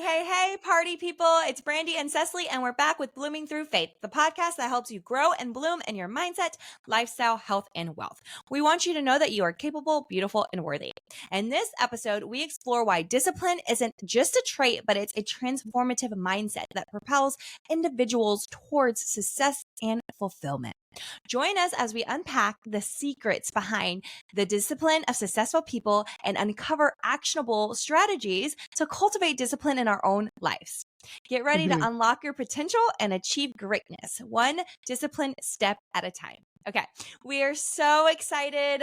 Hey, party people. It's Brandi and Cesley, and we're back with Blooming Through Faith, the podcast that helps you grow and bloom in your mindset, lifestyle, health, and wealth. We want you to know that you are capable, beautiful, and worthy. In this episode, we explore why discipline isn't just a trait, but it's a transformative mindset that propels individuals towards success and fulfillment. Join us as we unpack the secrets behind the discipline of successful people and uncover actionable strategies to cultivate discipline in our own lives. Get ready to unlock your potential and achieve greatness, one disciplined step at a time. Okay, we are so excited.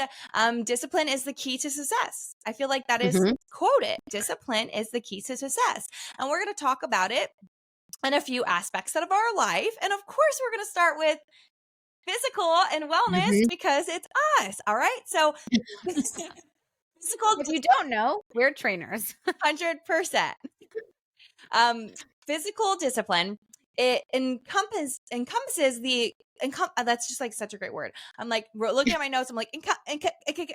Discipline is the key to success. I feel like that is quoted. Discipline is the key to success. And we're going to talk about it in a few aspects of our life. And of course, we're going to start with physical and wellness because it's us. All right. So physical, if you don't know, we're trainers. 100%. Physical discipline, it encompasses that's just like such a great word. I'm like looking at my notes. I'm like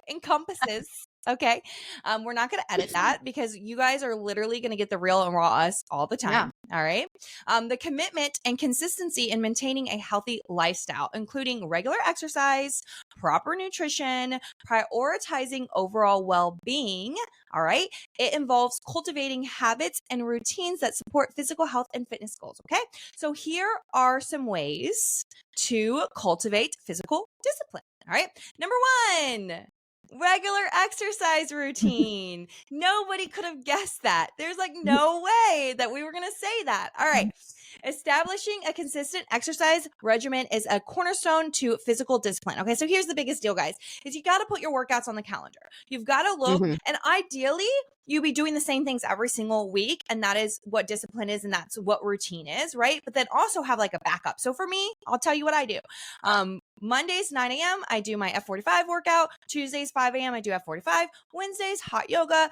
encompasses. Okay. We're not going to edit that because you guys are literally going to get the real and raw us all the time. Yeah. All right. The commitment and consistency in maintaining a healthy lifestyle, including regular exercise, proper nutrition, prioritizing overall well-being. All right. It involves cultivating habits and routines that support physical health and fitness goals. Okay. So here are some ways to cultivate physical discipline. All right. Number 1. Regular exercise routine. Nobody could have guessed that. There's like no way that we were going to say that. All right. Establishing a consistent exercise regimen is a cornerstone to physical discipline. Okay, so here's the biggest deal, guys, is you got to put your workouts on the calendar. You've got to look, and ideally, you be doing the same things every single week, and that is what discipline is, and that's what routine is, right? But then also have like a backup. So for me, I'll tell you what I do. Mondays, 9 a.m., I do my F45 workout. Tuesdays, 5 a.m., I do F45. Wednesdays, hot yoga.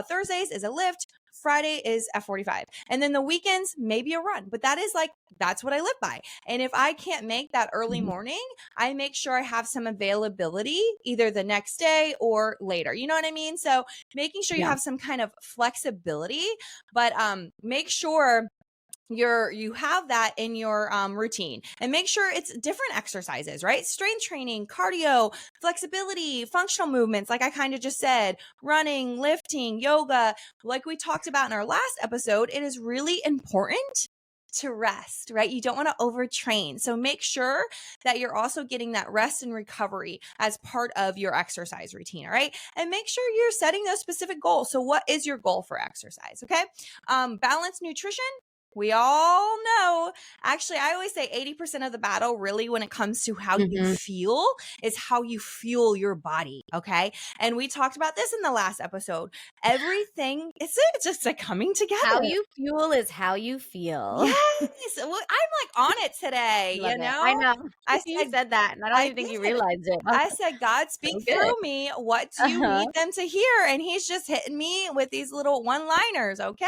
Thursdays is a lift. Friday is F45. And then the weekends, maybe a run. But that's what I live by. And if I can't make that early morning, I make sure I have some availability either the next day or later. You know what I mean? So making sure you have some kind of flexibility, but make sure you have that in your routine, and make sure it's different exercises, right? Strength training, cardio, flexibility, functional movements, like I kind of just said, running, lifting, yoga. Like we talked about in our last episode, it is really important to rest, right? You don't want to overtrain. So make sure that you're also getting that rest and recovery as part of your exercise routine. All right. And make sure you're setting those specific goals. So what is your goal for exercise? Okay. Balanced nutrition. We all know, actually, I always say 80% of the battle really when it comes to how you feel is how you fuel your body. Okay. And we talked about this in the last episode. Everything, it's just like coming together. How you fuel is how you feel. Yes. Well, I'm like on it today, you know? I know. You said that, and I don't even think you realized it. I said, God, speak through me. What do you need them to hear? And he's just hitting me with these little one-liners. Okay.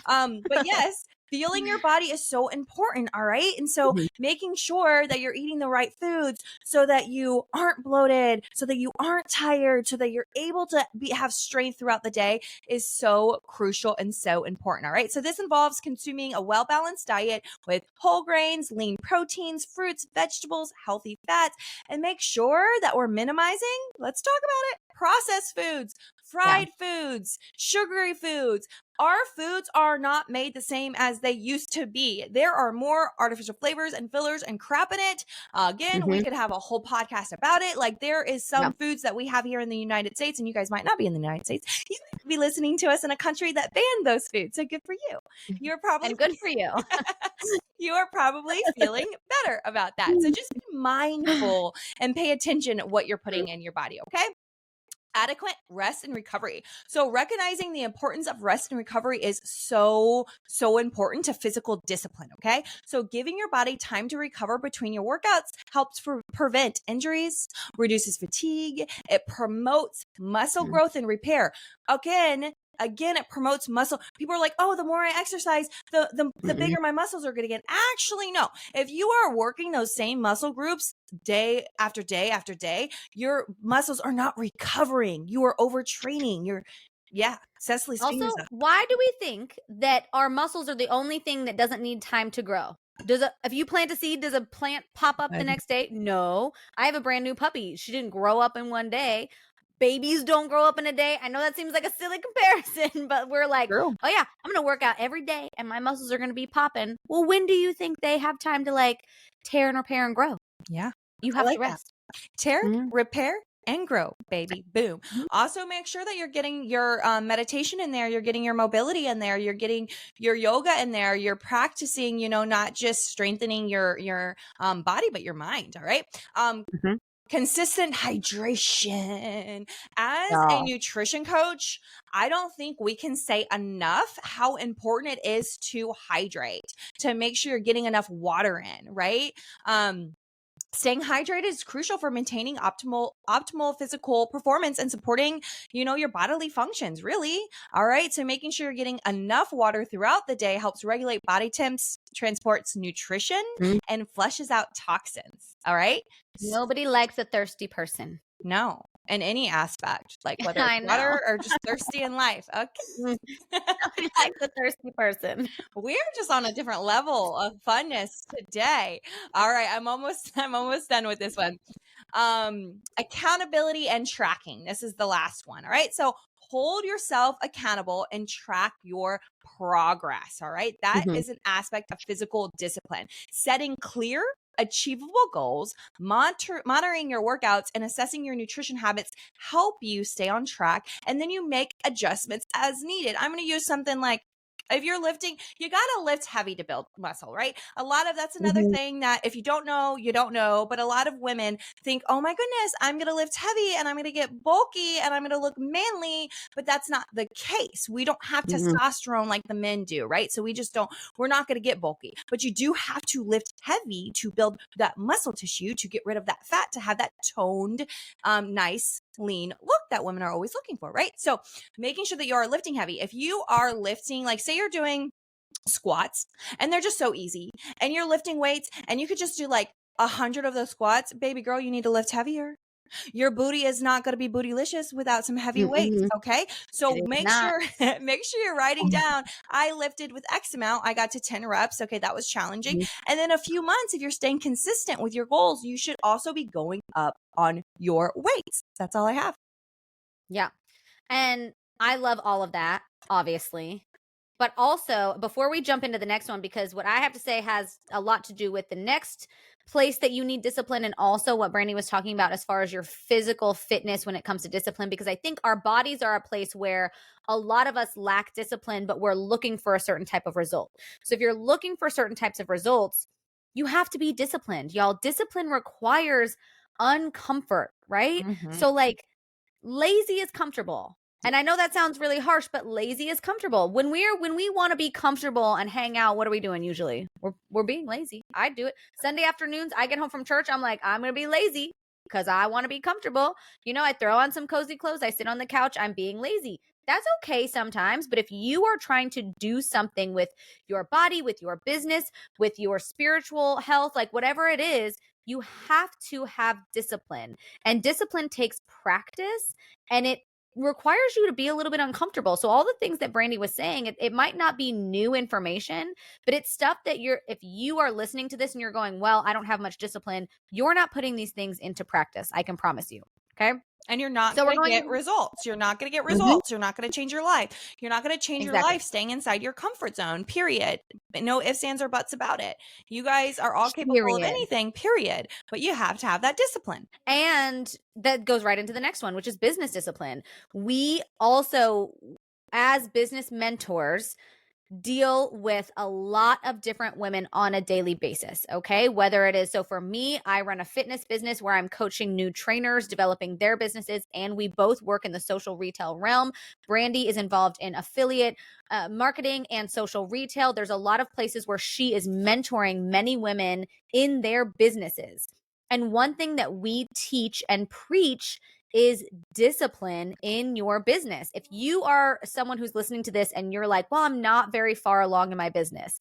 But yes. Feeling your body is so important, all right? And so making sure that you're eating the right foods so that you aren't bloated, so that you aren't tired, so that you're able to have strength throughout the day is so crucial and so important, all right? So this involves consuming a well-balanced diet with whole grains, lean proteins, fruits, vegetables, healthy fats, and make sure that we're minimizing, let's talk about it, processed foods, fried foods, sugary foods. Our foods are not made the same as they used to be. There are more artificial flavors and fillers and crap in it. Again, we could have a whole podcast about it. Like there is some foods that we have here in the United States, and you guys might not be in the United States. You might be listening to us in a country that banned those foods. So good for you. You're probably good for you. You are probably feeling better about that. So just be mindful and pay attention to what you're putting in your body. Okay. Adequate rest and recovery. So recognizing the importance of rest and recovery is so important to physical discipline. Okay. So giving your body time to recover between your workouts helps prevent injuries, reduces fatigue. It promotes muscle growth and repair. Again, it promotes muscle. People are like, oh, the more I exercise, the bigger my muscles are going to get. Actually, no. If you are working those same muscle groups day after day after day, your muscles are not recovering. You are overtraining. Yeah. Cecly's Also, fingers up. why do we think that our muscles are the only thing that doesn't need time to grow? If you plant a seed, does a plant pop up the next day? No. I have a brand new puppy. She didn't grow up in one day. Babies don't grow up in a day. I know that seems like a silly comparison, but we're like, True. oh yeah, I'm going to work out every day and my muscles are going to be popping. Well, when do you think they have time to like tear and repair and grow? Yeah. You have to rest. Tear, repair, and grow, baby. Boom. Mhm. Also, make sure that you're getting your meditation in there. You're getting your mobility in there. You're getting your yoga in there. You're practicing, not just strengthening your body, but your mind. All right. Consistent hydration. As a nutrition coach, I don't think we can say enough how important it is to hydrate, to make sure you're getting enough water in, right? Staying hydrated is crucial for maintaining optimal physical performance and supporting, your bodily functions, really. All right. So making sure you're getting enough water throughout the day helps regulate body temps, transports nutrition, and flushes out toxins. All right. Nobody likes a thirsty person. No, in any aspect, like whether I it's know. water or just thirsty in life. Okay. Nobody likes a thirsty person. We're just on a different level of funness today. All right, I'm almost done with this one. Accountability and tracking. This is the last one. All right. So hold yourself accountable and track your progress. All right. That is an aspect of physical discipline. Setting clear, achievable goals, monitoring your workouts, and assessing your nutrition habits help you stay on track. And then you make adjustments as needed. I'm going to use something like, if you're lifting, you got to lift heavy to build muscle, right? That's another thing that if you don't know, you don't know. But a lot of women think, oh my goodness, I'm going to lift heavy and I'm going to get bulky and I'm going to look manly. But that's not the case. We don't have testosterone like the men do, right? So we're not going to get bulky. But you do have to lift heavy to build that muscle tissue, to get rid of that fat, to have that toned, nice, lean look that women are always looking for, right? So making sure that you are lifting heavy. If you are lifting, like say you're doing squats and they're just so easy and you're lifting weights and you could just do like 100 of those squats, baby girl, you need to lift heavier. Your booty is not going to be bootylicious without some heavy weights. Okay. So make sure you're writing down, I lifted with X amount. I got to 10 reps. Okay. That was challenging. And then a few months, if you're staying consistent with your goals, you should also be going up on your weights. That's all I have. Yeah. And I love all of that, obviously. But also, before we jump into the next one, because what I have to say has a lot to do with the next place that you need discipline, and also what Brandi was talking about as far as your physical fitness when it comes to discipline, because I think our bodies are a place where a lot of us lack discipline, but we're looking for a certain type of result. So if you're looking for certain types of results, you have to be disciplined. Y'all, discipline requires uncomfort, right? So like lazy is comfortable. And I know that sounds really harsh, but lazy is comfortable. When we want to be comfortable and hang out, what are we doing usually? We're being lazy. I do it. Sunday afternoons, I get home from church, I'm like, I'm going to be lazy because I want to be comfortable. I throw on some cozy clothes, I sit on the couch, I'm being lazy. That's okay sometimes, but if you are trying to do something with your body, with your business, with your spiritual health, like whatever it is, you have to have discipline. And discipline takes practice, and it requires you to be a little bit uncomfortable. So all the things that Brandi was saying, it might not be new information, but it's stuff that if you are listening to this and you're going, well, I don't have much discipline, you're not putting these things into practice. I can promise you. Okay. And you're not going to get results. You're not going to get results. You're not going to change your life. You're not going to change your life staying inside your comfort zone, period. No ifs, ands, or buts about it. You guys are all capable of anything, period. But you have to have that discipline. And that goes right into the next one, which is business discipline. We also, as business mentors, deal with a lot of different women on a daily basis, okay? Whether it is, so for me, I run a fitness business where I'm coaching new trainers, developing their businesses, and we both work in the social retail realm. Brandi is involved in affiliate marketing and social retail. There's a lot of places where she is mentoring many women in their businesses. And one thing that we teach and preach is discipline in your business. If you are someone who's listening to this and you're like, well, I'm not very far along in my business,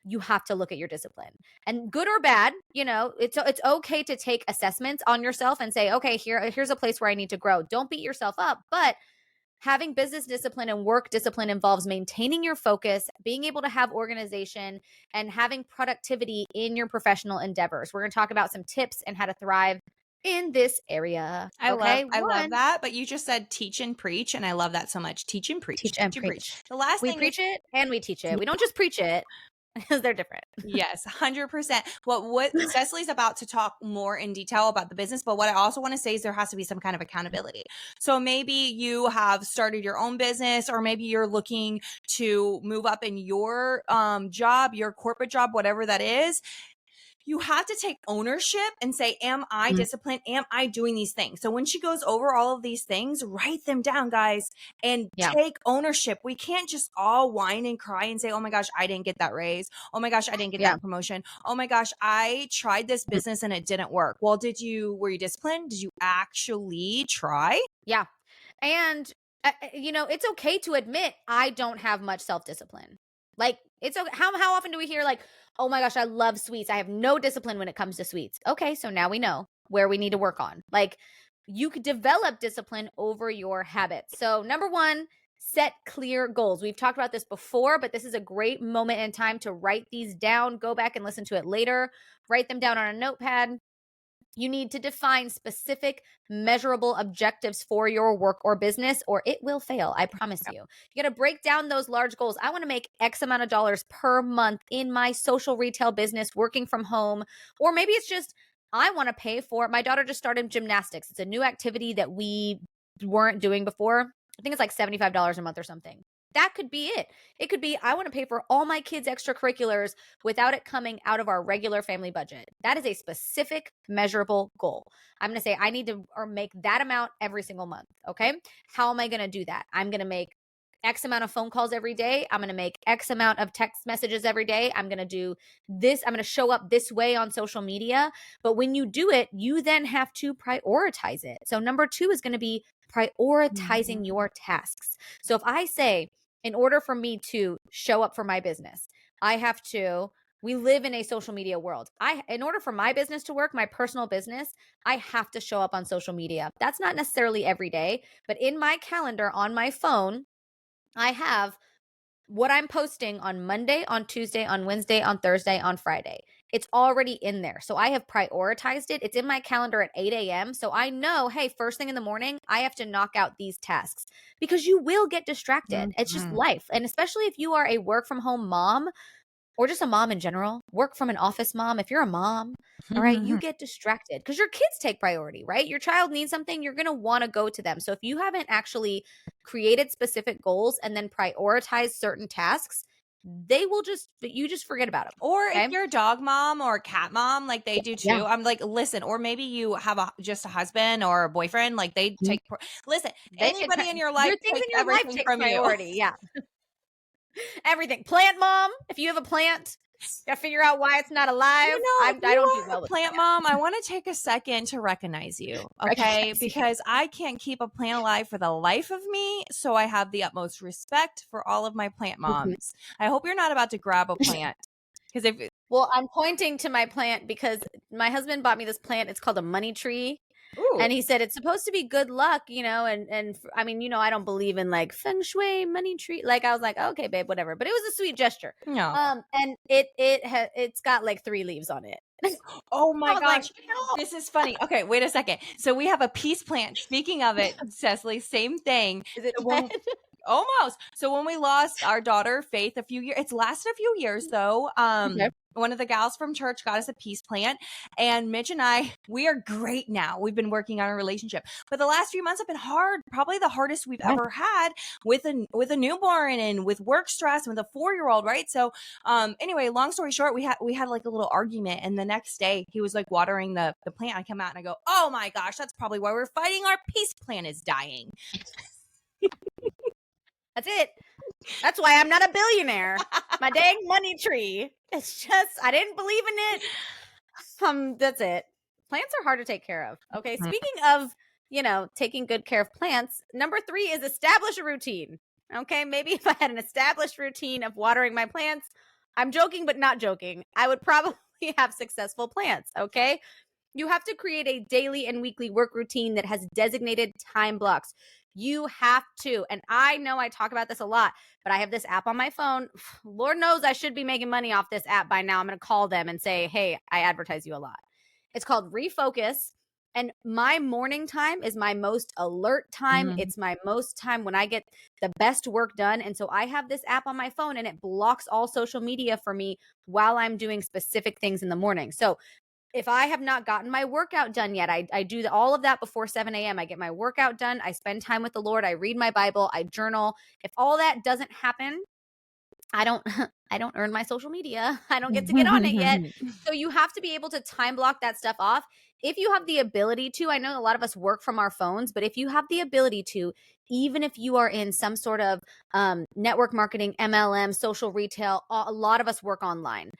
you have to look at your discipline. And good or bad, it's okay to take assessments on yourself and say, okay, here's a place where I need to grow. Don't beat yourself up, but Having business discipline and work discipline involves maintaining your focus, being able to have organization, and having productivity in your professional endeavors. We're going to talk about some tips and how to thrive in this area. I Okay. love One, that. But you just said teach and preach, and I love that so much. Teach and preach. teach and Teach and preach. preach. The last We thing is preach it and we teach it. We don't just preach it because they're different. yes, 100%. What Cecily's about to talk more in detail about the business, but what I also want to say is there has to be some kind of accountability. So maybe you have started your own business, or maybe you're looking to move up in your job, your corporate job, whatever that is. You have to take ownership and say, am I disciplined? Am I doing these things? So when she goes over all of these things, write them down, guys, and take ownership. We can't just all whine and cry and say, oh my gosh, I didn't get that raise. Oh my gosh, I didn't get that promotion. Oh my gosh, I tried this business and it didn't work. Well, were you disciplined? Did you actually try? Yeah. And, it's okay to admit I don't have much self-discipline. Like, it's okay. How often do we hear like, oh my gosh, I love sweets. I have no discipline when it comes to sweets. Okay. So now we know where we need to work on. Like, you could develop discipline over your habits. So number one, set clear goals. We've talked about this before, but this is a great moment in time to write these down. Go back and listen to it later. Write them down on a notepad. You need to define specific, measurable objectives for your work or business, or it will fail. I promise you. You got to break down those large goals. I want to make X amount of dollars per month in my social retail business, working from home. Or maybe it's just, I want to pay for, my daughter just started gymnastics. It's a new activity that we weren't doing before. I think it's like $75 a month or something. That could be it. It could be, I want to pay for all my kids' extracurriculars without it coming out of our regular family budget. That is a specific, measurable goal. I'm going to say I need to make that amount every single month. Okay. How am I going to do that? I'm going to make X amount of phone calls every day. I'm going to make X amount of text messages every day. I'm going to do this. I'm going to show up this way on social media. But when you do it, you then have to prioritize it. So number 2 is going to be prioritizing your tasks. So if I say, in order for me to show up for my business, we live in a social media world. In order for my business to work, my personal business, I have to show up on social media. That's not necessarily every day, but in my calendar on my phone, I have what I'm posting on Monday, on Tuesday, on Wednesday, on Thursday, on Friday. It's already in there. So I have prioritized it. It's in my calendar at 8 a.m. So I know, hey, first thing in the morning, I have to knock out these tasks because you will get distracted. It's just life. And especially if you are a work from home mom, or just a mom in general, work from an office mom. If you're a mom, all right, you get distracted because your kids take priority, right? Your child needs something, you're going to want to go to them. So if you haven't actually created specific goals and then prioritize certain tasks, you just forget about them. Or if you're a dog mom or a cat mom, like they do too, I'm like, listen, or maybe you have just a husband or a boyfriend, like they take, listen, anybody in your life takes everything from priority. you. Yeah. Everything. Plant mom, if you have a plant, you gotta figure out why it's not alive. I don't do well with plant mom. I want to take a second to recognize you, okay? Because I can't keep a plant alive for the life of me, so I have the utmost respect for all of my plant moms. I hope you're not about to grab a plant, because well, I'm pointing to my plant because my husband bought me this plant. It's called a money tree. Ooh. And he said it's supposed to be good luck, and I mean, I don't believe in like feng shui, money tree. Like I was like, okay, babe, whatever. But it was a sweet gesture. No. And it's got like 3 leaves on it. Oh my gosh. Like, no. This is funny. Okay, wait a second. So we have a peace plant. Speaking of it, Cecily, same thing. Is it dead? Almost. So when we lost our daughter, Faith, it's lasted a few years though. Okay. One of the gals from church got us a peace plant, and Mitch and we are great now. We've been working on a relationship, but the last few months have been hard, probably the hardest we've ever had with a newborn and with work stress and with a 4-year-old, right? So, anyway, long story short, we had like a little argument, and the next day he was like watering the plant. I come out and I go, oh my gosh, that's probably why we're fighting. Our peace plant is dying. That's it. That's why I'm not a billionaire. My dang money tree. It's just, I didn't believe in it. That's it. Plants are hard to take care of. Okay. Speaking of, taking good care of plants, number 3 is establish a routine. Okay. Maybe if I had an established routine of watering my plants, I'm joking, but not joking, I would probably have successful plants. Okay. You have to create a daily and weekly work routine that has designated time blocks. You have to. And I know I talk about this a lot, but I have this app on my phone. Lord knows I should be making money off this app by now. I'm going to call them and say, hey, I advertise you a lot. It's called Refocus. And my morning time is my most alert time. It's my most time when I get the best work done. And so I have this app on my phone and it blocks all social media for me while I'm doing specific things in the morning. So if I have not gotten my workout done yet, I do all of that before 7 a.m. I get my workout done. I spend time with the Lord. I read my Bible. I journal. If all that doesn't happen, I don't I don't earn my social media. I don't get to get on it yet. So you have to be able to time block that stuff off. If you have the ability to, I know a lot of us work from our phones, but if you have the ability to, even if you are in some sort of network marketing, MLM, social retail, a lot of us work online.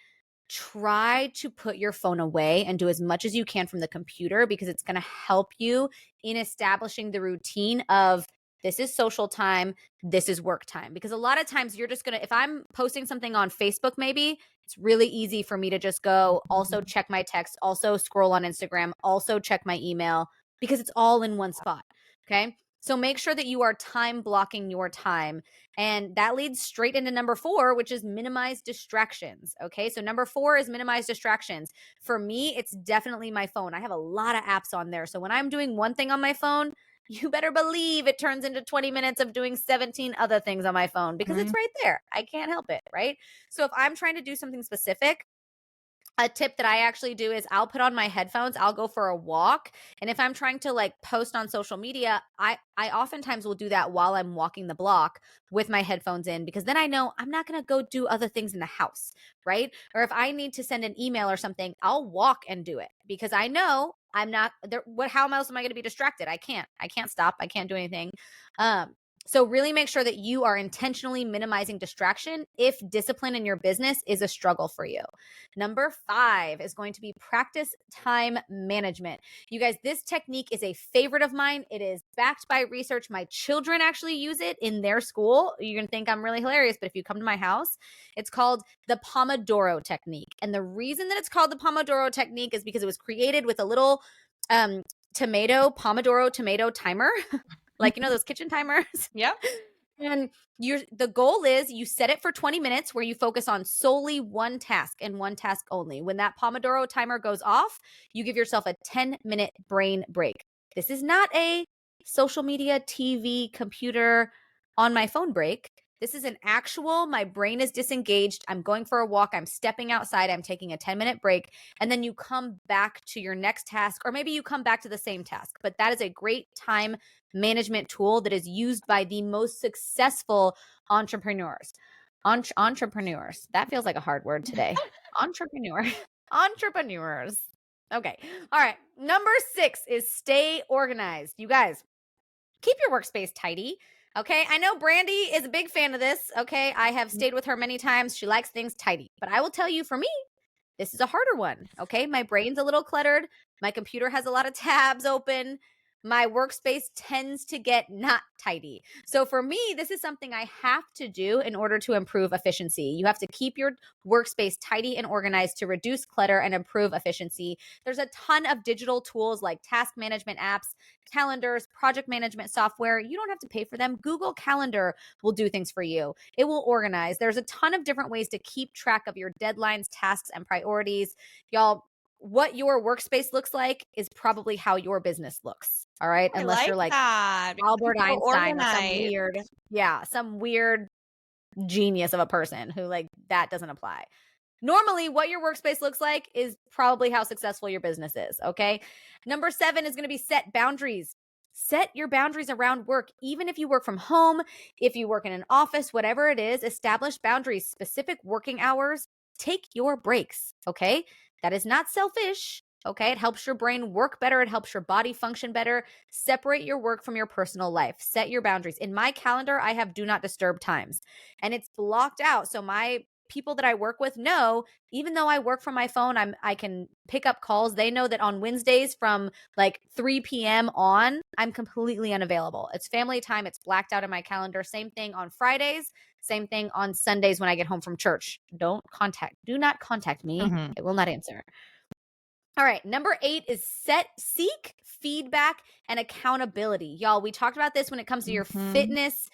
Try to put your phone away and do as much as you can from the computer, because it's going to help you in establishing the routine of this is social time, this is work time. Because a lot of times you're just going to, if I'm posting something on Facebook, maybe it's really easy for me to just go also check my text, also scroll on Instagram, also check my email, because it's all in one spot. Okay. So make sure that you are time blocking your time. And that leads straight into number 4, which is minimize distractions. Okay. So number 4 is minimize distractions. For me, it's definitely my phone. I have a lot of apps on there. So when I'm doing one thing on my phone, you better believe it turns into 20 minutes of doing 17 other things on my phone, because it's right there. I can't help it. Right. So if I'm trying to do something specific, a tip that I actually do is I'll put on my headphones, I'll go for a walk. And if I'm trying to like post on social media, I oftentimes will do that while I'm walking the block with my headphones in, because then I know I'm not going to go do other things in the house, right? Or if I need to send an email or something, I'll walk and do it, because I know I'm not there. How else am I going to be distracted? I can't stop. I can't do anything. So really make sure that you are intentionally minimizing distraction if discipline in your business is a struggle for you. Number 5 is going to be practice time management. You guys, this technique is a favorite of mine. It is backed by research. My children actually use it in their school. You're going to think I'm really hilarious, but if you come to my house, it's called the Pomodoro technique. And the reason that it's called the Pomodoro technique is because it was created with a little Pomodoro tomato timer. Like, those kitchen timers. Yep. And the goal is you set it for 20 minutes where you focus on solely one task and one task only. When that Pomodoro timer goes off, you give yourself a 10-minute brain break. This is not a social media, TV, computer, on my phone break. This is an actual, my brain is disengaged. I'm going for a walk. I'm stepping outside. I'm taking a 10-minute break. And then you come back to your next task, or maybe you come back to the same task. But that is a great time management tool that is used by the most successful entrepreneurs. Entrepreneurs. That feels like a hard word today. Entrepreneurs. Okay. All right. Number 6 is stay organized. You guys, keep your workspace tidy. Okay. I know Brandi is a big fan of this. Okay. I have stayed with her many times. She likes things tidy. But I will tell you, for me, this is a harder one. Okay. My brain's a little cluttered. My computer has a lot of tabs open. My workspace tends to get not tidy. So for me, this is something I have to do in order to improve efficiency. You have to keep your workspace tidy and organized to reduce clutter and improve efficiency. There's a ton of digital tools like task management apps, calendars, project management software. You don't have to pay for them. Google Calendar will do things for you. It will organize. There's a ton of different ways to keep track of your deadlines, tasks, and priorities. Y'all, what your workspace looks like is probably how your business looks. All right. I Unless like you're like that. Albert So Einstein or organized. some weird genius of a person who, like, that doesn't apply. Normally, what your workspace looks like is probably how successful your business is. Okay. Number 7 is going to be set boundaries. Set your boundaries around work. Even if you work from home, if you work in an office, whatever it is, establish boundaries, specific working hours. Take your breaks. Okay. That is not selfish. Okay. It helps your brain work better. It helps your body function better. Separate your work from your personal life. Set your boundaries. In my calendar, I have do not disturb times, and it's blocked out. So my people that I work with know, even though I work from my phone, I can pick up calls. They know that on Wednesdays from like 3 p.m. on, I'm completely unavailable. It's family time. It's blacked out in my calendar. Same thing on Fridays. Same thing on Sundays when I get home from church. Do not contact me. I will not answer. All right, number 8 is seek feedback and accountability. Y'all, we talked about this when it comes to your fitness,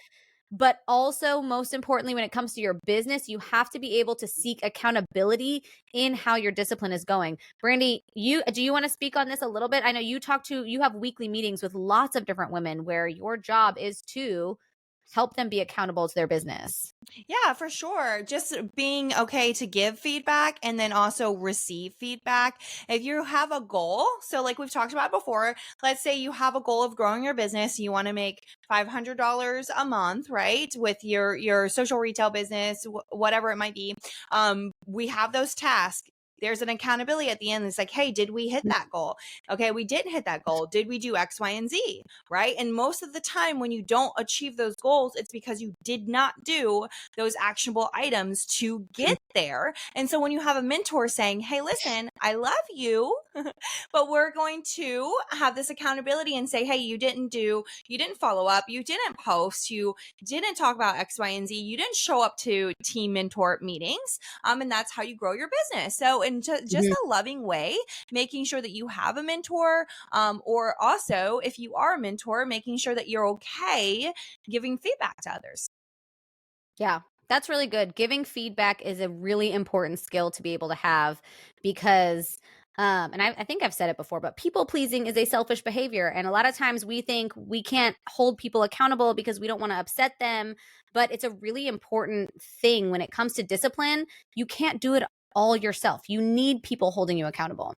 but also most importantly, when it comes to your business, you have to be able to seek accountability in how your discipline is going. Brandi, do you want to speak on this a little bit? I know you have weekly meetings with lots of different women where your job is to help them be accountable to their business. Yeah, for sure. Just being okay to give feedback and then also receive feedback. If you have a goal, so like we've talked about before, let's say you have a goal of growing your business, you want to make $500 a month, right? With your social retail business, whatever it might be. We have those tasks. There's an accountability at the end. It's like, hey, did we hit that goal? Okay, we didn't hit that goal. Did we do X, Y, and Z? Right? And most of the time when you don't achieve those goals, it's because you did not do those actionable items to get there. And so when you have a mentor saying, hey, listen, I love you, but we're going to have this accountability and say, hey, you didn't follow up, you didn't post, you didn't talk about X, Y, and Z, you didn't show up to team mentor meetings. And that's how you grow your business. So in just a loving way, making sure that you have a mentor, or also if you are a mentor, making sure that you're okay giving feedback to others. Yeah, that's really good. Giving feedback is a really important skill to be able to have because, and I think I've said it before, but people pleasing is a selfish behavior. And a lot of times we think we can't hold people accountable because we don't want to upset them. But it's a really important thing when it comes to discipline. You can't do it all yourself. You need people holding you accountable.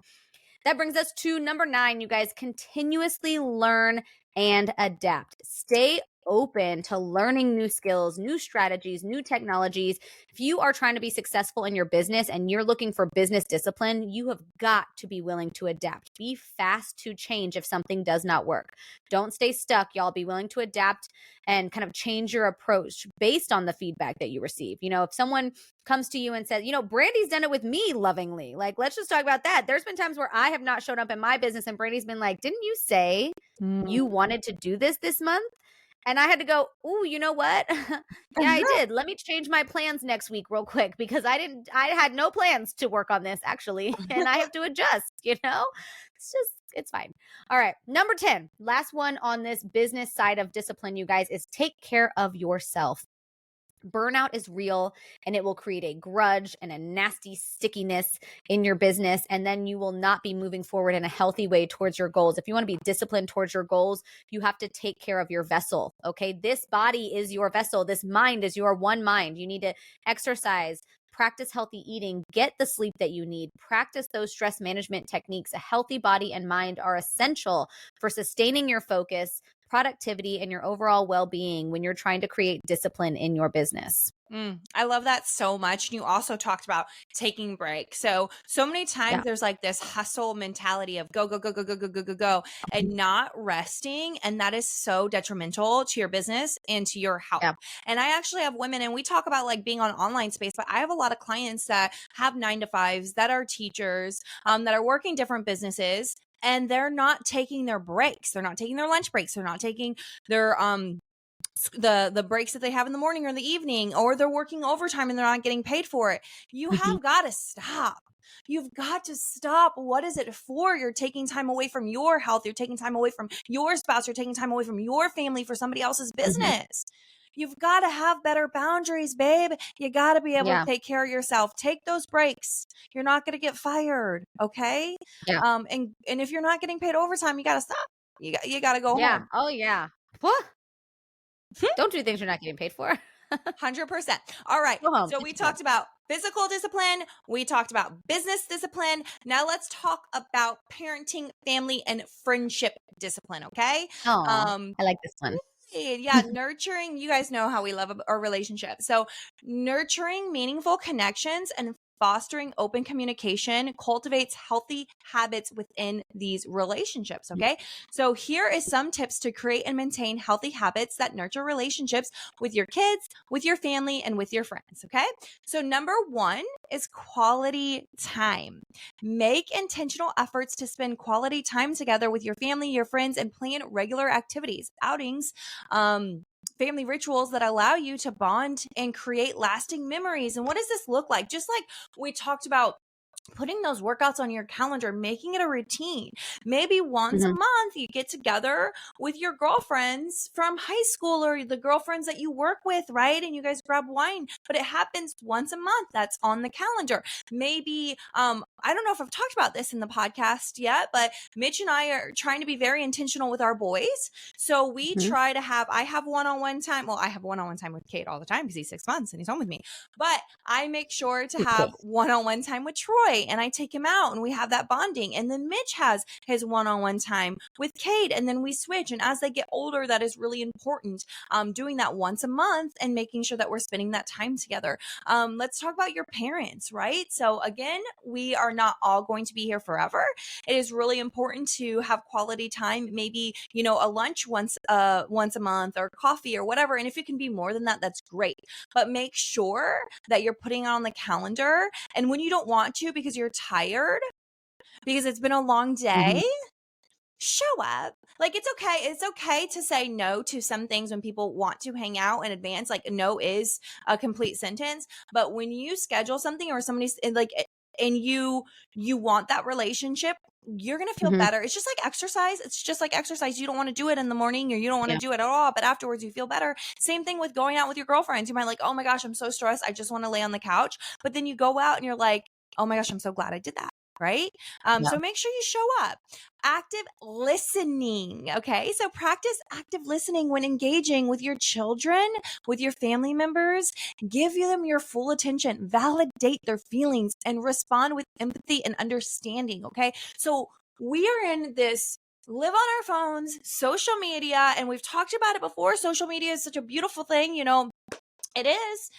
That brings us to number 9, you guys. Continuously learn and adapt. Stay open to learning new skills, new strategies, new technologies. If you are trying to be successful in your business and you're looking for business discipline, you have got to be willing to adapt. Be fast to change if something does not work. Don't stay stuck, y'all. Be willing to adapt and kind of change your approach based on the feedback that you receive. If someone comes to you and says, Brandi's done it with me lovingly. Like, let's just talk about that. There's been times where I have not shown up in my business and Brandi's been like, didn't you say you wanted to do this month? And I had to go, ooh, you know what? Yeah, I did. Let me change my plans next week real quick because I had no plans to work on this actually. And I have to adjust, it's fine. All right. Number 10, last one on this business side of discipline, you guys, is take care of yourself. Burnout is real and it will create a grudge and a nasty stickiness in your business. And then you will not be moving forward in a healthy way towards your goals. If you want to be disciplined towards your goals, you have to take care of your vessel. Okay. This body is your vessel. This mind is your one mind. You need to exercise, practice healthy eating, get the sleep that you need, practice those stress management techniques. A healthy body and mind are essential for sustaining your focus, productivity, and your overall well-being when you're trying to create discipline in your business. I love that so much. And you also talked about taking breaks. So many times there's like this hustle mentality of go, go, go, go, go, go, go, go, go, and not resting. And that is so detrimental to your business and to your health. Yeah. And I actually have women, and we talk about like being on online space, but I have a lot of clients that have 9-to-5s, that are teachers, that are working different businesses, and they're not taking their breaks. They're not taking their lunch breaks. They're not taking their, the breaks that they have in the morning or in the evening, or they're working overtime and they're not getting paid for it. You have got to stop. You've got to stop. What is it for? You're taking time away from your health. You're taking time away from your spouse. You're taking time away from your family for somebody else's business. You've got to have better boundaries, babe. You got to be able to take care of yourself. Take those breaks. You're not going to get fired. Okay. Yeah. And if you're not getting paid overtime, you got to stop. You got to go home. Oh yeah. Don't do things you're not getting paid for. 100%. All right. So we talked about physical discipline. We talked about business discipline. Now let's talk about parenting, family, and friendship discipline. Okay. I like this one. Yeah, nurturing. You guys know how we love our relationship. So nurturing meaningful connections and fostering open communication cultivates healthy habits within these relationships. Okay. So here is some tips to create and maintain healthy habits that nurture relationships with your kids, with your family, and with your friends. Okay. So number 1 is quality time. Make intentional efforts to spend quality time together with your family, your friends, and plan regular activities, outings, family rituals that allow you to bond and create lasting memories. And what does this look like? Just like we talked about putting those workouts on your calendar, making it a routine. Maybe once a month you get together with your girlfriends from high school or the girlfriends that you work with, right? And you guys grab wine, but it happens once a month. That's on the calendar. Maybe, I don't know if I've talked about this in the podcast yet, but Mitch and I are trying to be very intentional with our boys. So we try to I have one-on-one time. Well, I have one-on-one time with Kate all the time because he's 6 months and he's home with me, but I make sure to have one-on-one time with Troy, and I take him out and we have that bonding. And then Mitch has his one-on-one time with Kate, and then we switch. And as they get older, that is really important. Doing that once a month and making sure that we're spending that time together. Let's talk about your parents, right? So again, we are not all going to be here forever. It is really important to have quality time, maybe, a lunch once a month or coffee or whatever. And if it can be more than that, that's great. But make sure that you're putting it on the calendar. And when you don't want to because you're tired, because it's been a long day, show up. Like, it's okay. It's okay to say no to some things when people want to hang out in advance. Like, no is a complete sentence. But when you schedule something or somebody's like, and you want that relationship, you're going to feel better. It's just like exercise. It's just like exercise. You don't want to do it in the morning or you don't want to do it at all, but afterwards you feel better. Same thing with going out with your girlfriends. You might like, oh my gosh, I'm so stressed. I just want to lay on the couch. But then you go out and you're like, oh my gosh, I'm so glad I did that. Right? So make sure you show up. Active listening. Okay. So practice active listening when engaging with your children, with your family members. Give them your full attention, validate their feelings, and respond with empathy and understanding. Okay. So we are in this live on our phones, social media, and we've talked about it before. Social media is such a beautiful thing, it is,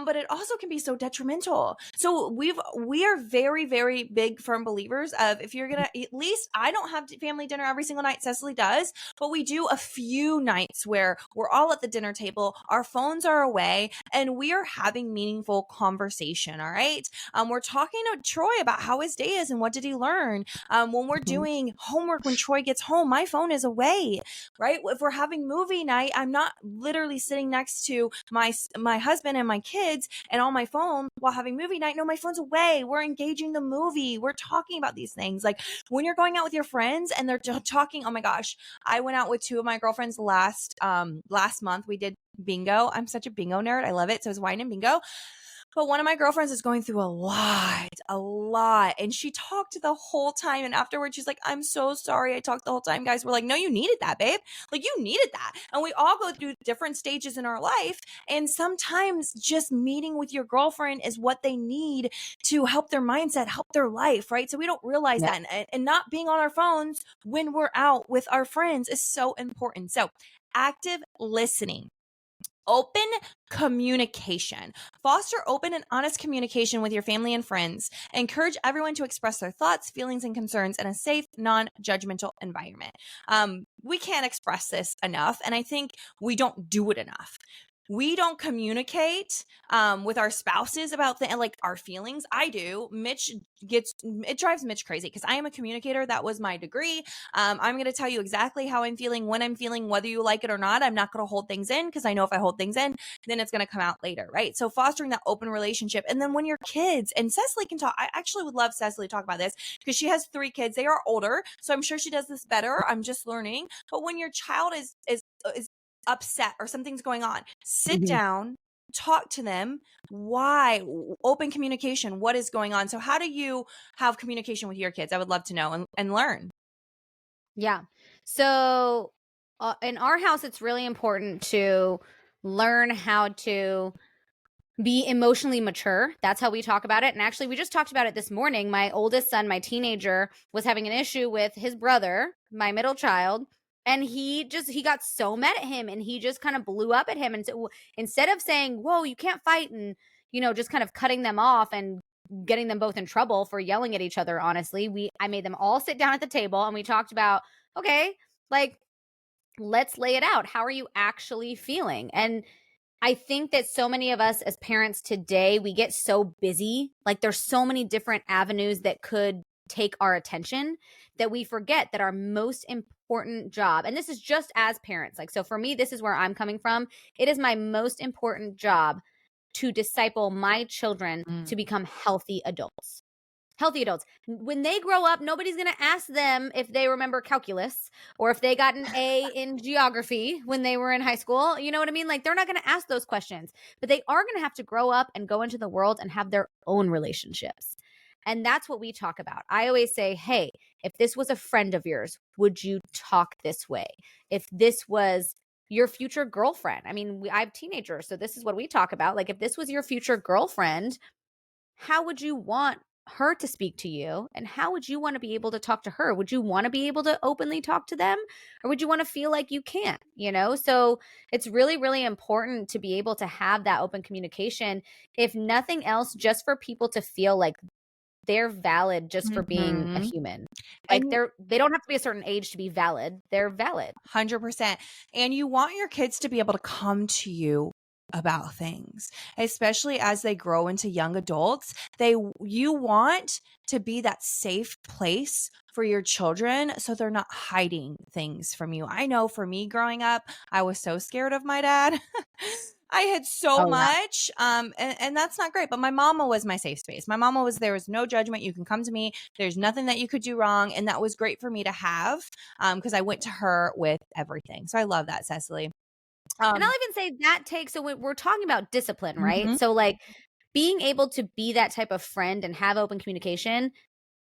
but it also can be so detrimental. So we are very, very big, firm believers of if you're gonna, at least I don't have family dinner every single night. Cecily does, but we do a few nights where we're all at the dinner table, our phones are away, and we are having meaningful conversation. All right, we're talking to Troy about how his day is and what did he learn. When we're doing homework, when Troy gets home, my phone is away. Right? If we're having movie night, I'm not literally sitting next to my husband and my kids and on my phone while having movie night. No, my phone's away. We're engaging the movie. We're talking about these things. Like when you're going out with your friends and they're talking, oh my gosh, I went out with two of my girlfriends last month. We did bingo. I'm such a bingo nerd. I love it. So it's wine and bingo. But one of my girlfriends is going through a lot. And she talked the whole time. And afterwards, she's like, I'm so sorry I talked the whole time, guys. We're like, no, you needed that, babe. Like, you needed that. And we all go through different stages in our life. And sometimes just meeting with your girlfriend is what they need to help their mindset, help their life, right? So we don't realize that. And not being on our phones when we're out with our friends is so important. So active listening. Open communication. Foster open and honest communication with your family and friends. Encourage everyone to express their thoughts, feelings, and concerns in a safe, non-judgmental environment. We can't express this enough, and I think we don't do it enough. We don't communicate with our spouses about like our feelings. I do. It drives Mitch crazy because I am a communicator. That was my degree. I'm going to tell you exactly how I'm feeling, when I'm feeling, whether you like it or not. I'm not going to hold things in because I know if I hold things in, then it's going to come out later, right? So fostering that open relationship. And then when your kids, and Cecily can talk, I actually would love Cecily to talk about this because she has 3 kids. They are older, so I'm sure she does this better. I'm just learning. But when your child is upset or something's going on, sit down, talk to them. Why? Open communication. What is going on? So how do you have communication with your kids? I would love to know and learn. Yeah. So in our house, it's really important to learn how to be emotionally mature. That's how we talk about it. And actually, we just talked about it this morning. My oldest son, my teenager, was having an issue with his brother, my middle child. And he got so mad at him and he just kind of blew up at him. And so instead of saying, whoa, you can't fight, and, just kind of cutting them off and getting them both in trouble for yelling at each other, honestly, I made them all sit down at the table and we talked about, okay, like, let's lay it out. How are you actually feeling? And I think that so many of us as parents today, we get so busy. Like there's so many different avenues that could take our attention that we forget that our most important job, and this is just as parents, like, so for me, this is where I'm coming from. It is my most important job to disciple my children to become healthy adults. healthy adults. When they grow up, nobody's going to ask them if they remember calculus or if they got an A in geography when they were in high school. You know what I mean? Like, they're not going to ask those questions, but they are going to have to grow up and go into the world and have their own relationships. And that's what we talk about. I always say, hey, if this was a friend of yours, would you talk this way? If this was your future girlfriend, I mean, I have teenagers, so this is what we talk about. Like, if this was your future girlfriend, how would you want her to speak to you? And how would you want to be able to talk to her? Would you want to be able to openly talk to them? Or would you want to feel like you can't, you know? So it's really, really important to be able to have that open communication. If nothing else, just for people to feel like they're valid just for being a human. Like, And they don't have to be a certain age to be valid. They're valid. 100%. And you want your kids to be able to come to you about things, especially as they grow into young adults. You want to be that safe place for your children so they're not hiding things from you. I know for me growing up, I was so scared of my dad. I had so much, and that's not great. But my mama was my safe space. My mama was, there was no judgment. You can come to me. There's nothing that you could do wrong, and that was great for me to have, because I went to her with everything. So I love that, Cecily. And I'll even say that takes, so we're talking about discipline, right? Mhm. So, like, being able to be that type of friend and have open communication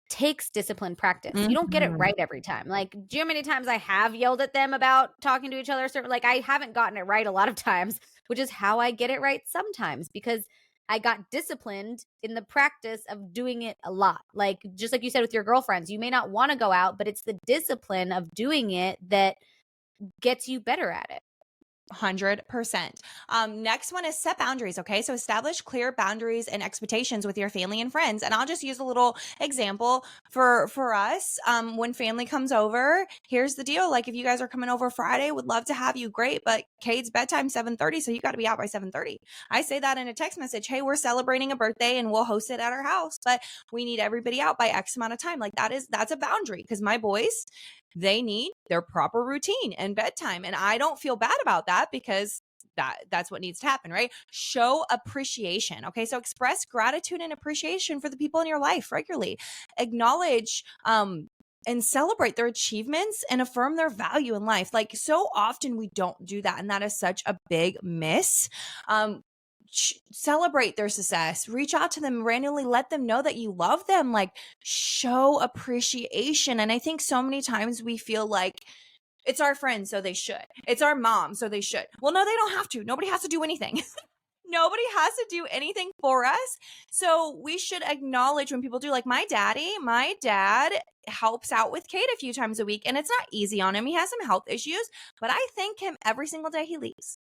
takes discipline practice. You don't get it Mhm. right every time. Like, do you know how many times I have yelled at them about talking to each other? Like, I haven't gotten it right a lot of times, which is how I get it right sometimes, because I got disciplined in the practice of doing it a lot. Like, just like you said with your girlfriends, you may not want to go out, but it's the discipline of doing it that gets you better at it. 100%. Next one is set boundaries. Okay. So establish clear boundaries and expectations with your family and friends. And I'll just use a little example for us. When family comes over, here's the deal. Like, if you guys are coming over Friday, would love to have you. Great. But Cade's bedtime 7:30. So you got to be out by 7:30. I say that in a text message. Hey, we're celebrating a birthday and we'll host it at our house, but we need everybody out by X amount of time. Like, that's a boundary, because my boys, they need their proper routine and bedtime. And I don't feel bad about that, because that's what needs to happen, right? Show appreciation. Okay. So express gratitude and appreciation for the people in your life regularly. Acknowledge, and celebrate their achievements and affirm their value in life. Like, so often we don't do that. And that is such a big miss. Celebrate their success, reach out to them randomly, let them know that you love them, like, show appreciation. And I think so many times we feel like it's our friends, so they should, it's our mom, so they should. Well, no, they don't have to. Nobody has to do anything. Nobody has to do anything for us. So we should acknowledge when people do. Like, my dad helps out with Kate a few times a week, and it's not easy on him. He has some health issues, but I thank him every single day he leaves.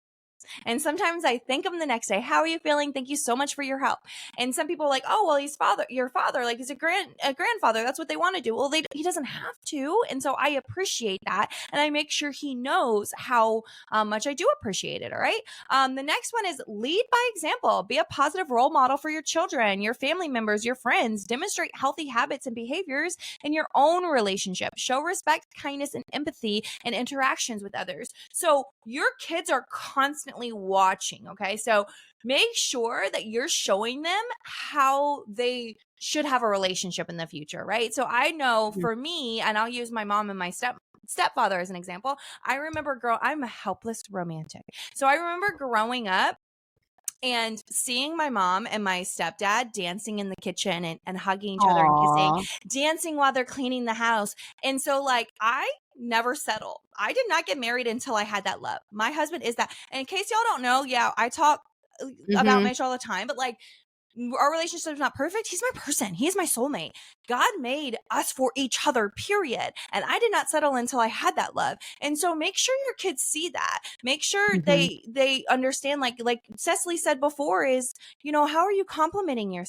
And sometimes I thank him the next day. How are you feeling? Thank you so much for your help. And some people are like, oh, well, he's your father, like, he's a grandfather. That's what they want to do. Well, he doesn't have to. And so I appreciate that. And I make sure he knows how much I do appreciate it. All right. The next one is lead by example. Be a positive role model for your children, your family members, your friends. Demonstrate healthy habits and behaviors in your own relationship. Show respect, kindness, and empathy in interactions with others. So your kids are constantly watching. Okay. So make sure that you're showing them how they should have a relationship in the future. Right. So I know for me, and I'll use my mom and my stepfather as an example. I remember I'm a helpless romantic. So I remember growing up and seeing my mom and my stepdad dancing in the kitchen and hugging each other and kissing, dancing while they're cleaning the house. And so, like, I never settled. I did not get married until I had that love. My husband is that. And in case y'all don't know, yeah, I talk about Mitch all the time, but, like, our relationship is not perfect. He's my person. He's my soulmate. God made us for each other, period. And I did not settle until I had that love. And so make sure your kids see that. Make sure they understand, like Cecily said before, is, how are you complimenting your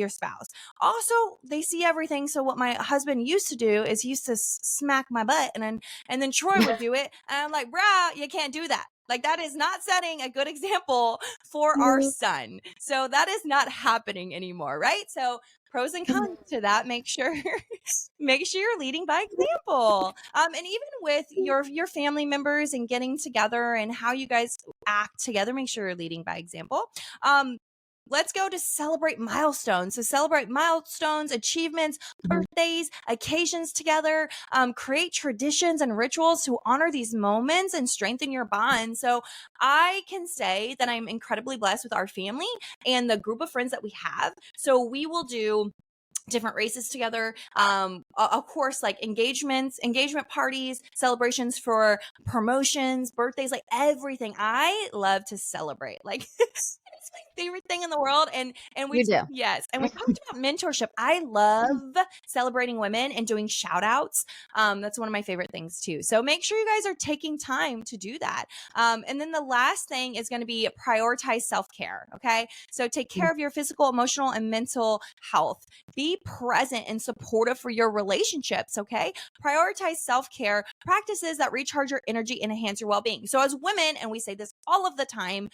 spouse? Also, they see everything. So what my husband used to do is he used to smack my butt, and then Troy would do it. And I'm like, bruh, you can't do that. Like, that is not setting a good example for our son. So that is not happening anymore, right? So pros and cons to that. Make sure you're leading by example. And even with your family members and getting together and how you guys act together, make sure you're leading by example. let's go to celebrate milestones. So celebrate milestones, achievements, birthdays, occasions together, create traditions and rituals to honor these moments and strengthen your bond. So I can say that I'm incredibly blessed with our family and the group of friends that we have. So we will do different races together, of course, like engagement parties, celebrations for promotions, birthdays, like everything. I love to celebrate, like it's my favorite thing in the world. And we You do. yes, and we talked about mentorship. I love celebrating women and doing shout outs. That's one of my favorite things too. So make sure you guys are taking time to do that. And then the last thing is going to be prioritize self-care. Okay, so take care of your physical, emotional, and mental health. Be present and supportive for your relationships, okay? Prioritize self-care practices that recharge your energy and enhance your well-being. So as women, and we say this all of the time,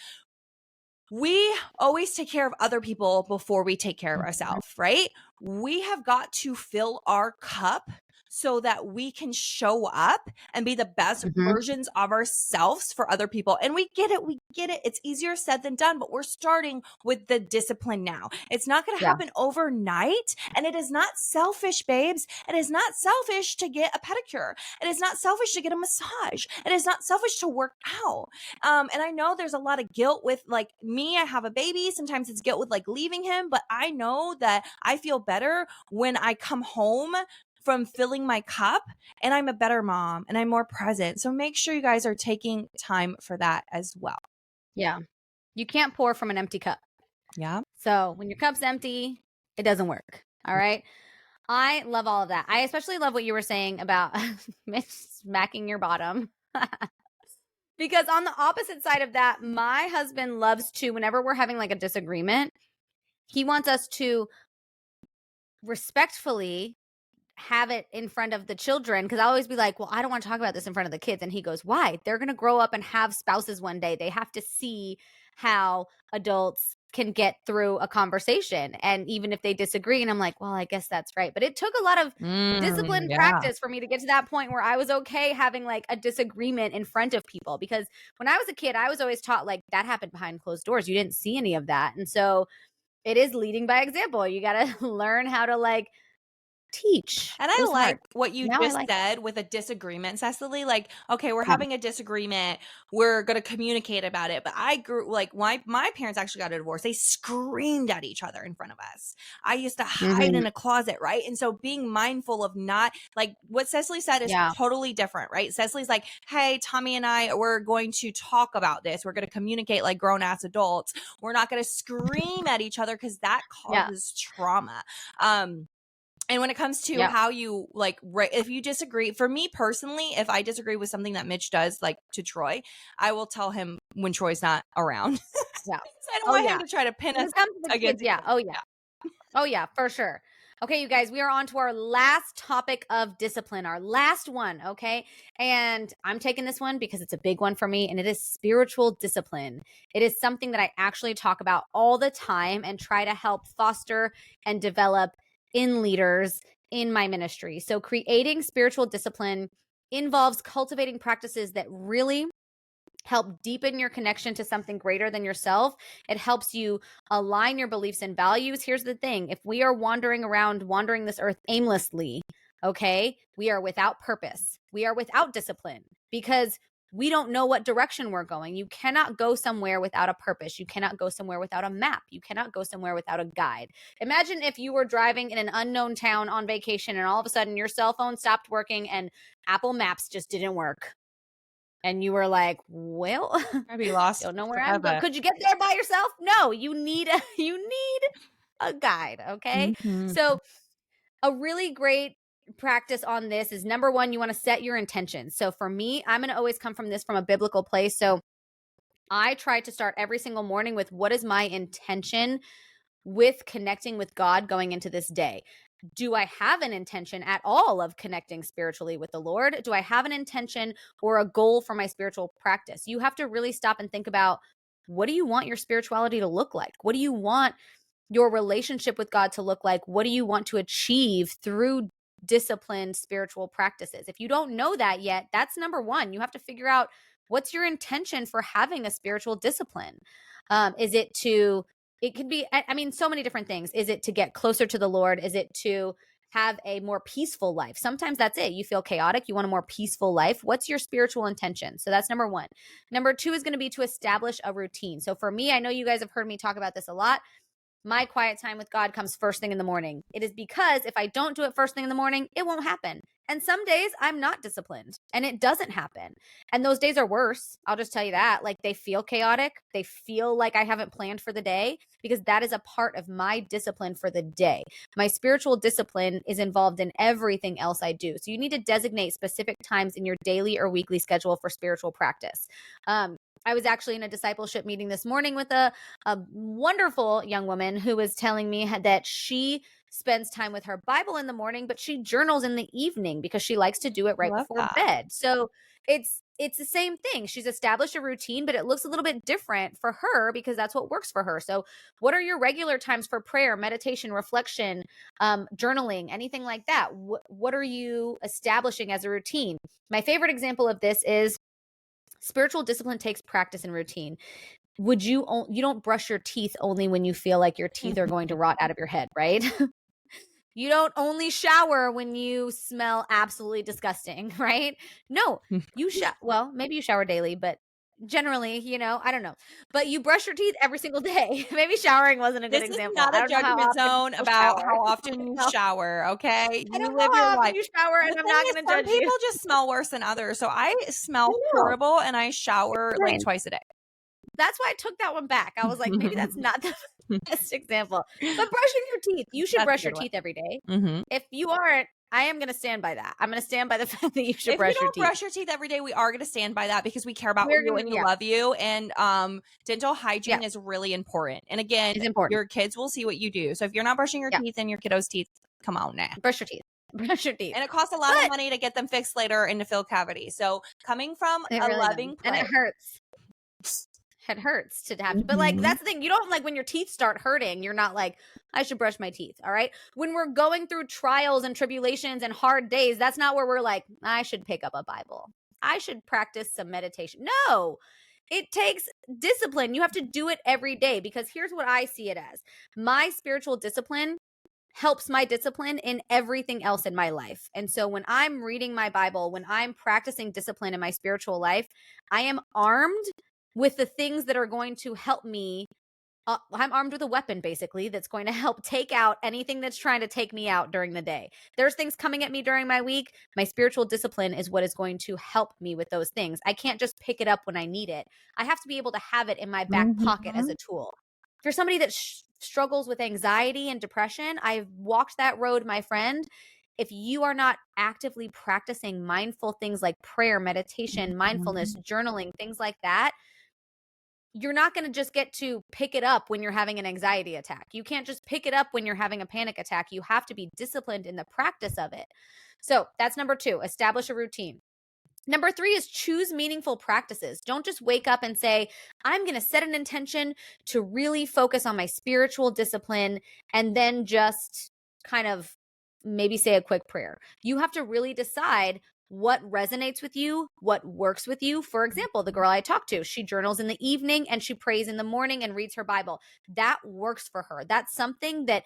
we always take care of other people before we take care of ourselves, right? We have got to fill our cup so that we can show up and be the best versions of ourselves for other people. And we get it. We get it. It's easier said than done, but we're starting with the discipline now. It's not going to happen overnight. And it is not selfish, babes. It is not selfish to get a pedicure. It is not selfish to get a massage. It is not selfish to work out. And I know there's a lot of guilt with like me. I have a baby. Sometimes it's guilt with like leaving him, but I know that I feel better when I come home from filling my cup and I'm a better mom and I'm more present. So make sure you guys are taking time for that as well. Yeah. You can't pour from an empty cup. Yeah. So when your cup's empty, it doesn't work. All right. I love all of that. I especially love what you were saying about smacking your bottom. Because on the opposite side of that, my husband loves to, whenever we're having like a disagreement, he wants us to respectfully have it in front of the children. Because I always be like, well, I don't want to talk about this in front of the kids. And he goes, why? They're going to grow up and have spouses one day. They have to see how adults can get through a conversation. And even if they disagree, and I'm like, well, I guess that's right. But it took a lot of discipline practice for me to get to that point where I was okay having like a disagreement in front of people. Because when I was a kid, I was always taught like that happened behind closed doors. You didn't see any of that. And so it is leading by example. You got to learn how to like teach. And I like what you just like said with a disagreement, Cecily. Like, okay, we're having a disagreement. We're going to communicate about it. But I grew like my parents actually got a divorce. They screamed at each other in front of us. I used to hide in a closet, right? And so being mindful of not like what Cecily said is totally different, right? Cecily's like, hey, Tommy and I, we're going to talk about this. We're going to communicate like grown ass adults. We're not going to scream at each other because that causes trauma. And when it comes to how you like, if you disagree, for me personally, if I disagree with something that Mitch does, like to Troy, I will tell him when Troy's not around. Yeah. I don't want him to try to pin us against. Yeah. Oh, yeah. Oh, yeah, for sure. Okay, you guys, we are on to our last topic of discipline, our last one, okay? And I'm taking this one because it's a big one for me, and it is spiritual discipline. It is something that I actually talk about all the time and try to help foster and develop in leaders in my ministry. So creating spiritual discipline involves cultivating practices that really help deepen your connection to something greater than yourself. It helps you align your beliefs and values. Here's the thing. If we are wandering this earth aimlessly, okay, we are without purpose. We are without discipline because we don't know what direction we're going. You cannot go somewhere without a purpose. You cannot go somewhere without a map. You cannot go somewhere without a guide. Imagine if you were driving in an unknown town on vacation and all of a sudden your cell phone stopped working and Apple Maps just didn't work. And you were like, well, I'd be lost. Don't know where I'm going. Could you get there by yourself? No, you need a guide. Okay. So a really great practice on this is number one, you want to set your intentions. So for me, I'm going to always come from a biblical place. So I try to start every single morning with what is my intention with connecting with God going into this day. Do I have an intention at all of connecting spiritually with the Lord? Do I have an intention or a goal for my spiritual practice? You have to really stop and think about, what do you want your spirituality to look like? What do you want your relationship with God to look like? What do you want to achieve through disciplined spiritual practices? If you don't know that yet, that's number one. You have to figure out, what's your intention for having a spiritual discipline? Is it to It could be, I mean, so many different things. Is it to get closer to the Lord? Is it to have a more peaceful life? Sometimes that's it. You feel chaotic. You want a more peaceful life. What's your spiritual intention? So that's number one. Number two is going to be to establish a routine. So for me, I know you guys have heard me talk about this a lot. My quiet time with God comes first thing in the morning. It is because if I don't do it first thing in the morning, it won't happen. And some days I'm not disciplined and it doesn't happen. And those days are worse. I'll just tell you that. Like, they feel chaotic. They feel like I haven't planned for the day, because that is a part of my discipline for the day. My spiritual discipline is involved in everything else I do. So you need to designate specific times in your daily or weekly schedule for spiritual practice. I was actually in a discipleship meeting this morning with a wonderful young woman who was telling me that she spends time with her Bible in the morning, but she journals in the evening because she likes to do it I right love before that. bed. So it's the same thing. She's established a routine, but it looks a little bit different for her because that's what works for her. So what are your regular times for prayer, meditation, reflection, journaling, anything like that? What are you establishing as a routine? My favorite example of this is spiritual discipline takes practice and routine. You don't brush your teeth only when you feel like your teeth are going to rot out of your head, right? You don't only shower when you smell absolutely disgusting, right? No, well, maybe you shower daily, but generally, I don't know. But you brush your teeth every single day. Maybe showering wasn't a good This is example. not I a don't know how judgment often zone people about shower. how often you No, shower, okay? I You don't know live how your often life. you shower, The and I'm thing not is, going to some judge you. people just smell worse than others. So I smell I know. horrible and I shower like Fine. twice a day. That's why I took that one back. I was like, maybe that's not the best example. But brushing your teeth, you should That's a brush your good one. teeth every day. Mhm. If you aren't, I am going to stand by that. I'm going to stand by the fact that you should If you brush your don't teeth. brush your teeth every day, we are going to stand by that because we care about We're you going and to, you yeah, love you. And dental hygiene yeah, is really important. And again, it's important. your kids will see what you do. So if you're not brushing your Yeah, teeth and your kiddos' teeth, come on now. brush your teeth. Brush your teeth. And it costs a lot of But money to get them fixed later and to fill cavities. So coming from it a really does. loving And it place. hurts. It hurts to have to. But like, that's the thing. You don't, like, when your teeth start hurting, you're not like, I should brush my teeth. All right. When we're going through trials and tribulations and hard days, that's not where we're like, I should pick up a Bible. I should practice some meditation. No, it takes discipline. You have to do it every day, because here's what I see it as: my spiritual discipline helps my discipline in everything else in my life. And so when I'm reading my Bible, when I'm practicing discipline in my spiritual life, I am armed with the things that are going to help me. I'm armed with a weapon, basically, that's going to help take out anything that's trying to take me out during the day. There's things coming at me during my week. My spiritual discipline is what is going to help me with those things. I can't just pick it up when I need it. I have to be able to have it in my back pocket as a tool. If you're somebody that struggles with anxiety and depression, I've walked that road, my friend. If you are not actively practicing mindful things like prayer, meditation, mindfulness, journaling, things like that, you're not going to just get to pick it up when you're having an anxiety attack. You can't just pick it up when you're having a panic attack. You have to be disciplined in the practice of it. So that's number 2, establish a routine. Number 3 is choose meaningful practices. Don't just wake up and say, I'm going to set an intention to really focus on my spiritual discipline, and then just kind of maybe say a quick prayer. You have to really decide what resonates with you, what works with you. For example, the girl I talked to, she journals in the evening and she prays in the morning and reads her Bible. That works for her. That's something that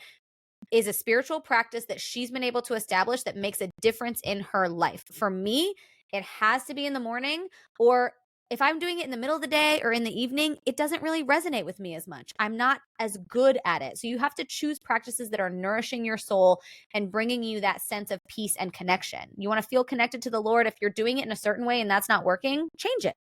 is a spiritual practice that she's been able to establish that makes a difference in her life. For me, it has to be in the morning, or if I'm doing it in the middle of the day or in the evening, it doesn't really resonate with me as much. I'm not as good at it. So you have to choose practices that are nourishing your soul and bringing you that sense of peace and connection. You want to feel connected to the Lord. If you're doing it in a certain way and that's not working, change it.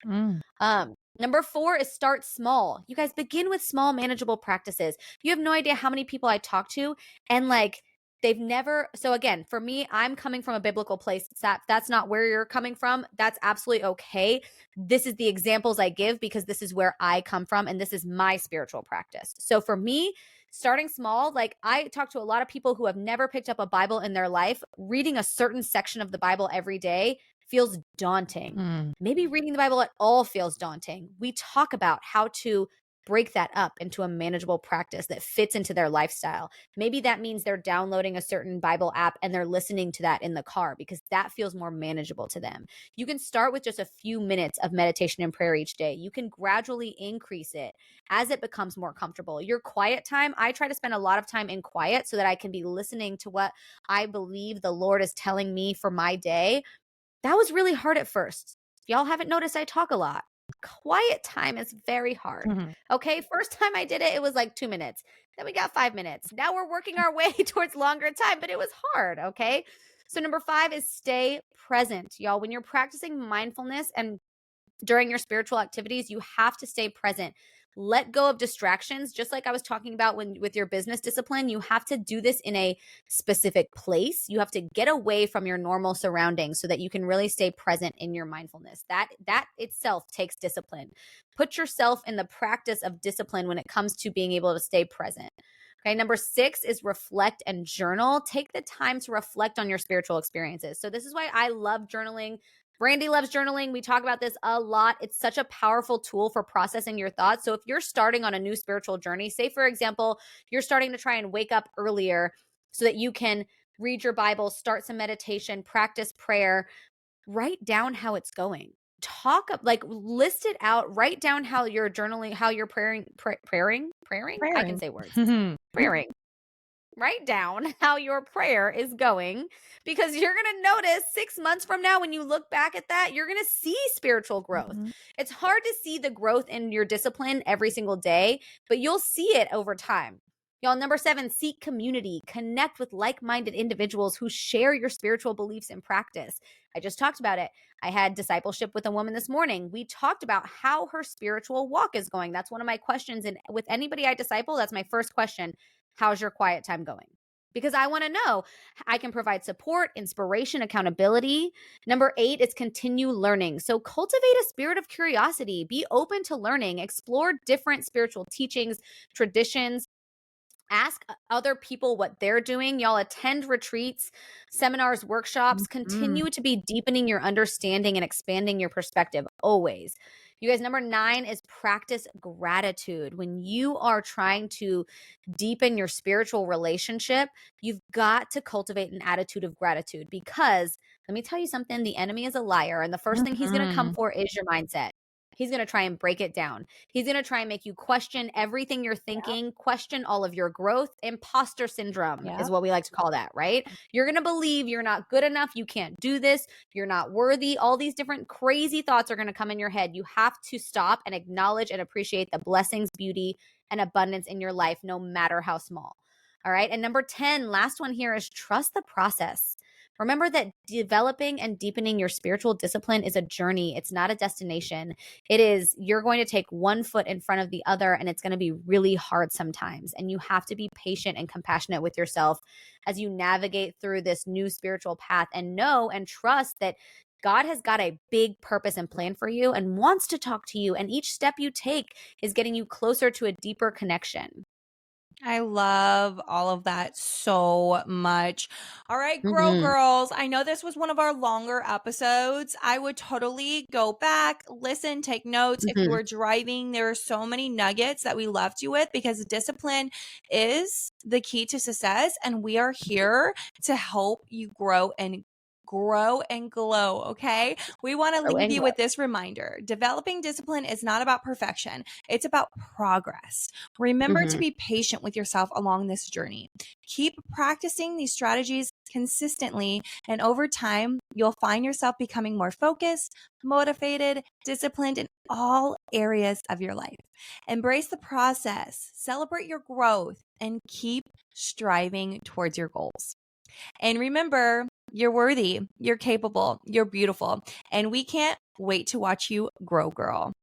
Number 4 is start small. You guys, begin with small, manageable practices. You have no idea how many people I talk to, and like, they've never. So again, for me, I'm coming from a biblical place. That's not where you're coming from. That's absolutely okay. This is the examples I give because this is where I come from and this is my spiritual practice. So for me, starting small, like, I talk to a lot of people who have never picked up a Bible in their life. Reading a certain section of the Bible every day feels daunting. Maybe reading the Bible at all feels daunting. We talk about how to break that up into a manageable practice that fits into their lifestyle. Maybe that means they're downloading a certain Bible app and they're listening to that in the car because that feels more manageable to them. You can start with just a few minutes of meditation and prayer each day. You can gradually increase it as it becomes more comfortable. Your quiet time, I try to spend a lot of time in quiet so that I can be listening to what I believe the Lord is telling me for my day. That was really hard at first. If y'all haven't noticed, I talk a lot. Quiet time is very hard. Okay. First time I did it, it was like 2 minutes. Then we got 5 minutes. Now we're working our way towards longer time, but it was hard. Okay. So, number 5 is stay present. Y'all, when you're practicing mindfulness and during your spiritual activities, you have to stay present. Let go of distractions. Just like I was talking about with your business discipline, you have to do this in a specific place. You have to get away from your normal surroundings so that you can really stay present in your mindfulness. That itself takes discipline. Put yourself in the practice of discipline when it comes to being able to stay present. Okay, number 6 is reflect and journal. Take the time to reflect on your spiritual experiences. So this is why I love journaling. Brandi loves journaling. We talk about this a lot. It's such a powerful tool for processing your thoughts. So if you're starting on a new spiritual journey, say for example, you're starting to try and wake up earlier so that you can read your Bible, start some meditation, practice prayer, write down how it's going. List it out, write down how you're journaling, how you're praying. I can say words. Praying. Write down how your prayer is going because you're going to notice 6 months from now, when you look back at that, you're going to see spiritual growth. It's hard to see the growth in your discipline every single day, but you'll see it over time. Y'all, number 7, seek community. Connect with like-minded individuals who share your spiritual beliefs and practice. I just talked about it. I had discipleship with a woman this morning. We talked about how her spiritual walk is going. That's one of my questions. And with anybody I disciple, that's my first question. How's your quiet time going? Because I want to know. I can provide support, inspiration, accountability. Number 8 is continue learning. So cultivate a spirit of curiosity. Be open to learning. Explore different spiritual teachings, traditions. Ask other people what they're doing. Y'all attend retreats, seminars, workshops. Continue to be deepening your understanding and expanding your perspective always. You guys, number 9 is practice gratitude. When you are trying to deepen your spiritual relationship, you've got to cultivate an attitude of gratitude because let me tell you something, the enemy is a liar. And the first thing he's going to come for is your mindset. He's going to try and break it down. He's going to try and make you question everything you're thinking, question all of your growth. Imposter syndrome is what we like to call that, right? You're going to believe you're not good enough. You can't do this. You're not worthy. All these different crazy thoughts are going to come in your head. You have to stop and acknowledge and appreciate the blessings, beauty, and abundance in your life, no matter how small. All right. And number 10, last one here is trust the process. Remember that developing and deepening your spiritual discipline is a journey. It's not a destination. You're going to take one foot in front of the other, and it's going to be really hard sometimes. And you have to be patient and compassionate with yourself as you navigate through this new spiritual path and know and trust that God has got a big purpose and plan for you and wants to talk to you. And each step you take is getting you closer to a deeper connection. I love all of that so much. All right, Grow Girls. I know this was one of our longer episodes. I would totally go back, listen, take notes. If you were driving, there are so many nuggets that we left you with because discipline is the key to success. And we are here to help you grow and glow. Okay. We want to leave you with this reminder. Developing discipline is not about perfection. It's about progress. Remember to be patient with yourself along this journey. Keep practicing these strategies consistently, and over time, you'll find yourself becoming more focused, motivated, disciplined in all areas of your life. Embrace the process, celebrate your growth, and keep striving towards your goals. And remember, you're worthy, you're capable, you're beautiful, and we can't wait to watch you grow, girl.